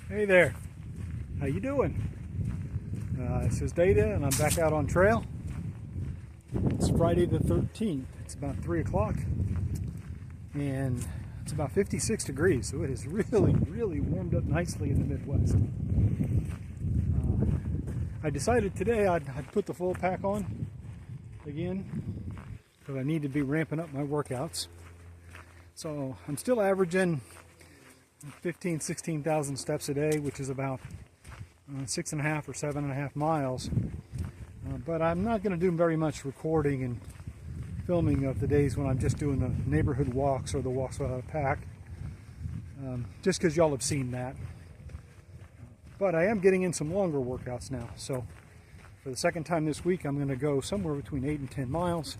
Hey there, how you doing? This is Data and I'm back out on trail. It's Friday the 13th. It's about 3 o'clock and it's about 56 degrees, so it has really warmed up nicely in the Midwest. I decided today I'd put the full pack on again because I need to be ramping up my workouts. So I'm still averaging 16,000 steps a day, which is about 6.5 or 7.5 miles. But I'm not going to do very much recording and filming of the days when I'm just doing the neighborhood walks or the walks without a pack, just because y'all have seen that. But I am getting in some longer workouts now. So for the second time this week, I'm going to go somewhere between 8 and 10 miles.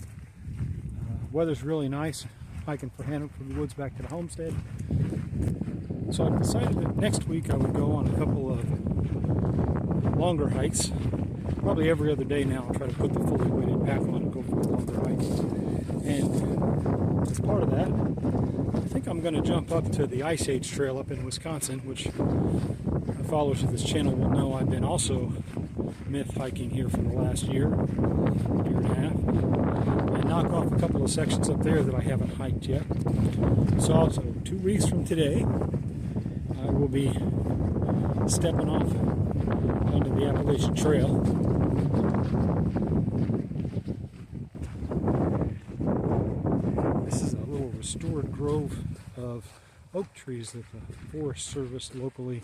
Weather's really nice, hiking for Hanover from the woods back to the homestead. So I've decided that next week I would go on a couple of longer hikes. Probably every other day now I'll try to put the fully weighted pack on and go for a longer hike. And as part of that, I think I'm going to jump up to the M.Y.T.H trail up in Wisconsin, which followers of this channel will know I've been also M.Y.T.H hiking here for the last year and a half, and knock off a couple of sections up there that I haven't hiked yet. So also 2 weeks from today, I will be stepping off onto the Appalachian Trail. This is a little restored grove of oak trees that the Forest Service locally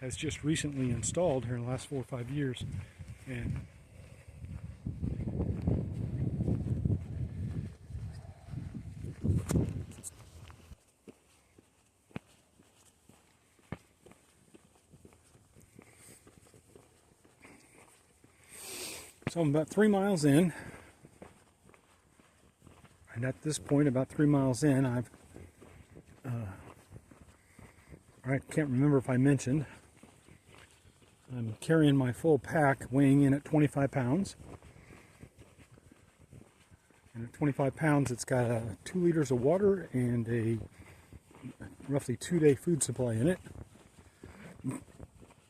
has just recently installed here in the last 4 or 5 years. And so I'm about 3 miles in, and at this point, about 3 miles in, I can't remember if I mentioned, I'm carrying my full pack, weighing in at 25 pounds. And at 25 pounds, it's got 2 liters of water and a roughly 2-day food supply in it.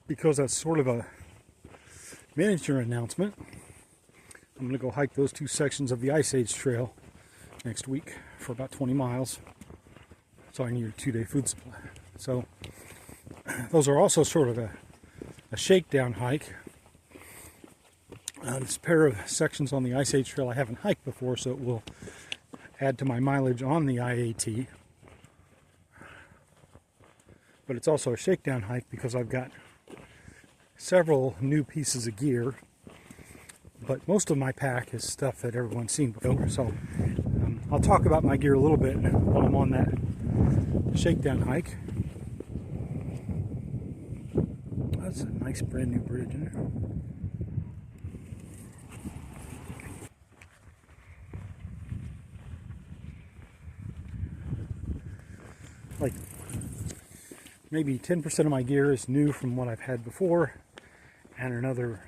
Because that's sort of a miniature announcement, I'm going to go hike those 2 sections of the M.Y.T.H trail next week for about 20 miles. So I need a 2-day food supply. So those are also sort of a shakedown hike. This pair of sections on the M.Y.T.H trail I haven't hiked before, so it will add to my mileage on the IAT. But it's also a shakedown hike because I've got several new pieces of gear. But most of my pack is stuff that everyone's seen before. So I'll talk about my gear a little bit while I'm on that shakedown hike. That's a nice brand new bridge in there. Like maybe 10% of my gear is new from what I've had before, and another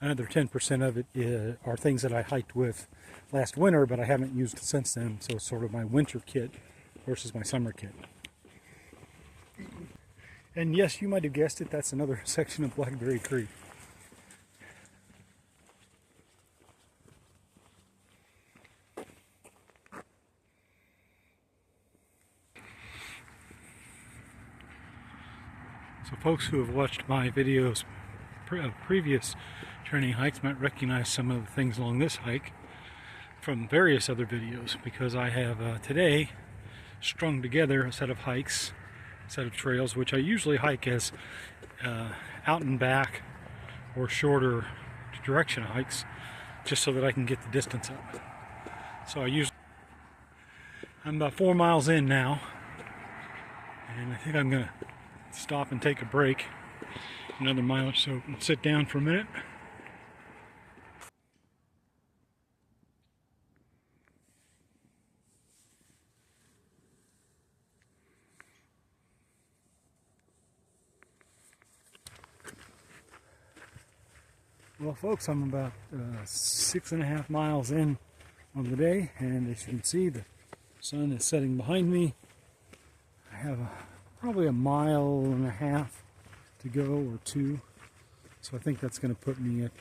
10% of it are things that I hiked with last winter, but I haven't used since then. So it's sort of my winter kit versus my summer kit. And yes, you might have guessed it, that's another section of Blackberry Creek. So folks who have watched my videos of previous training hikes might recognize some of the things along this hike from various other videos, because I have today strung together a set of hikes, a set of trails, which I usually hike as out and back or shorter direction hikes, just so that I can get the distance up. So I'm about 4 miles in now, and I think I'm gonna stop and take a break, another mile or so, and sit down for a minute. Well folks, I'm about 6.5 miles in on the day, and as you can see, the Sun is setting behind me. I have probably a mile and a half to go, or 2. So I think that's going to put me at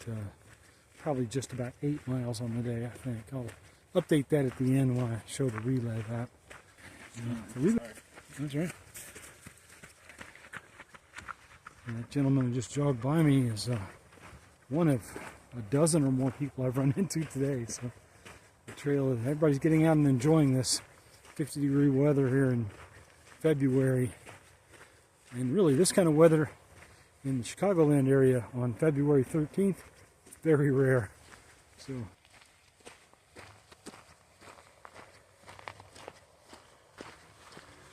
probably just about 8 miles on the day, I think. I'll update that at the end when I show the relay app. That's right. And that gentleman who just jogged by me is one of a dozen or more people I've run into today. So the trail, everybody's getting out and enjoying this 50-degree weather here in February. And really, this kind of weather in the Chicagoland area on February 13th, very rare. So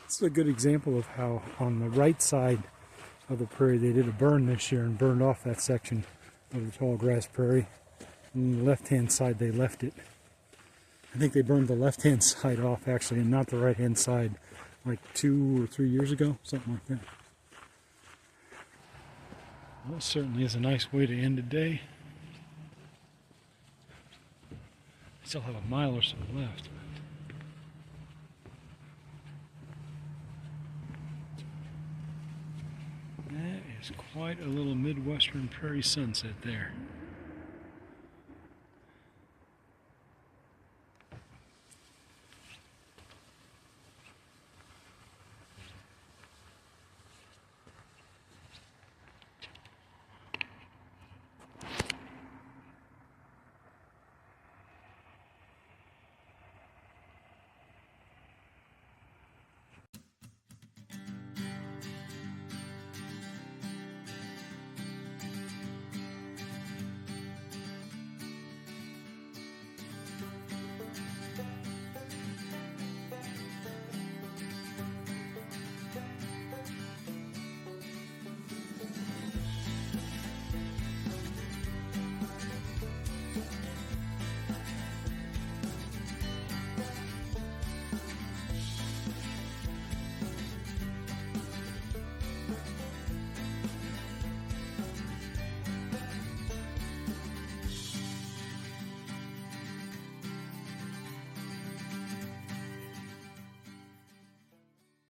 this is a good example of how on the right side of the prairie they did a burn this year and burned off that section of the tall grass prairie. And on the left-hand side they left it. I think they burned the left-hand side off actually, and not the right-hand side, like 2 or 3 years ago, something like that. Well, certainly is a nice way to end the day. I still have a mile or so left. That is quite a little Midwestern prairie sunset there.